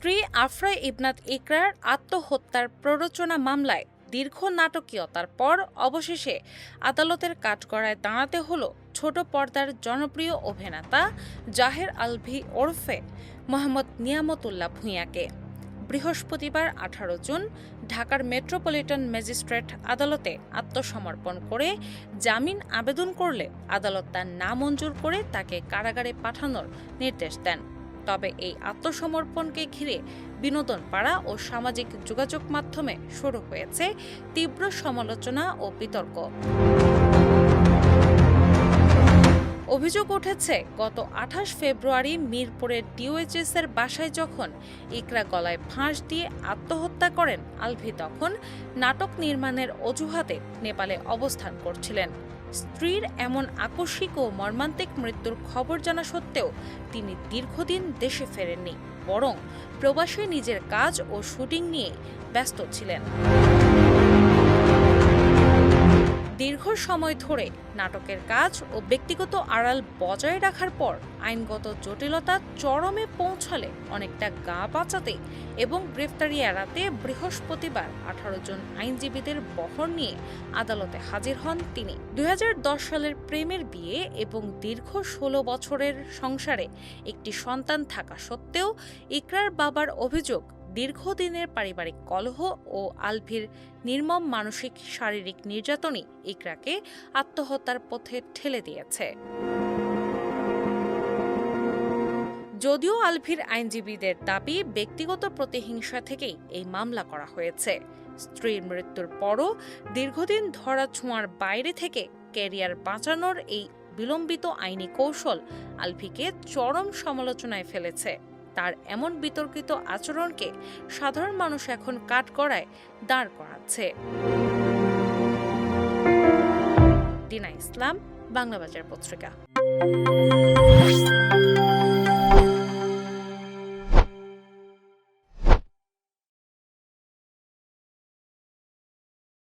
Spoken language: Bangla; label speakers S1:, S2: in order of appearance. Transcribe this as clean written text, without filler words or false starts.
S1: স্ত্রী আফরা ইবনাত ইকরার আত্মহত্যার প্ররোচনা মামলায় দীর্ঘ নাটকীয়তার পর অবশেষে আদালতের কাঠগড়ায় দাঁড়াতে হলো ছোট পর্দার জনপ্রিয় অভিনেতা জাহের আলভী ওরফে মোহাম্মদ নিয়ামতুল্লাহ ভূঁইয়াকে। বৃহস্পতিবার 18 জুন ঢাকার মেট্রোপলিটন ম্যাজিস্ট্রেট আদালতে আত্মসমর্পণ করে জামিন আবেদন করলে আদালত তা নামঞ্জুর করে তাকে কারাগারে পাঠানোর নির্দেশ দেন। তবে এই আত্মসমর্পণকে ঘিরে বিনোদন পাড়া ও সামাজিক যোগাযোগ মাধ্যমে শুরু হয়েছে তীব্র সমালোচনা ও বিতর্ক। অভিযোগ উঠেছে, গত 28 ফেব্রুয়ারি মিরপুরের ডিওএইচএস এর বাসায় যখন ইকরা গলায় ফাঁস দিয়ে আত্মহত্যা করেন, আলভী তখন নাটক নির্মাণের অজুহাতে নেপালে অবস্থান করছিলেন। স্ত্রীর এমন আকস্মিক ও মর্মান্তিক মৃত্যুর খবর জানা সত্ত্বেও তিনি দীর্ঘদিন দেশে ফেরেননি, বরং প্রবাসে নিজের কাজ ও শুটিং নিয়ে ব্যস্ত ছিলেন। দীর্ঘ সময় ধরে নাটকের কাজ ও ব্যক্তিগত আড়াল বজায় রাখার পর আইনগত জটিলতা চরমে পৌঁছালে অনেকটা গা বাঁচাতে এবং গ্রেফতারি এড়াতে বৃহস্পতিবার 18 জন আইনজীবীদের বহর নিয়ে আদালতে হাজির হন তিনি। 2010 সালের প্রেমের বিয়ে এবং দীর্ঘ 16 বছরের সংসারে একটি সন্তান থাকা সত্ত্বেও ইকরার বাবার অভিযোগ, দীর্ঘদিনের পারিবারিক কলহ ও আলভীর নির্মম মানসিক শারীরিক নির্যাতনই ইকরাকে আত্মহত্যার পথে ঠেলে দিয়েছে। যদিও আলভীর আইনজীবীদের দাবি, ব্যক্তিগত প্রতিহিংসা থেকেই এই মামলা করা হয়েছে। স্ত্রীর মৃত্যুর পরও দীর্ঘদিন ধরাছোঁয়ার বাইরে থেকে ক্যারিয়ার বাঁচানোর এই বিলম্বিত আইনি কৌশল আলভীকে চরম সমালোচনায় ফেলেছে। তার এমন বিতর্কিত আচরণকে সাধারণ মানুষ এখন কাঠগড়ায় দাঁড় করাচ্ছে। ডিনা ইসলাম, বাংলাবাজার পত্রিকা।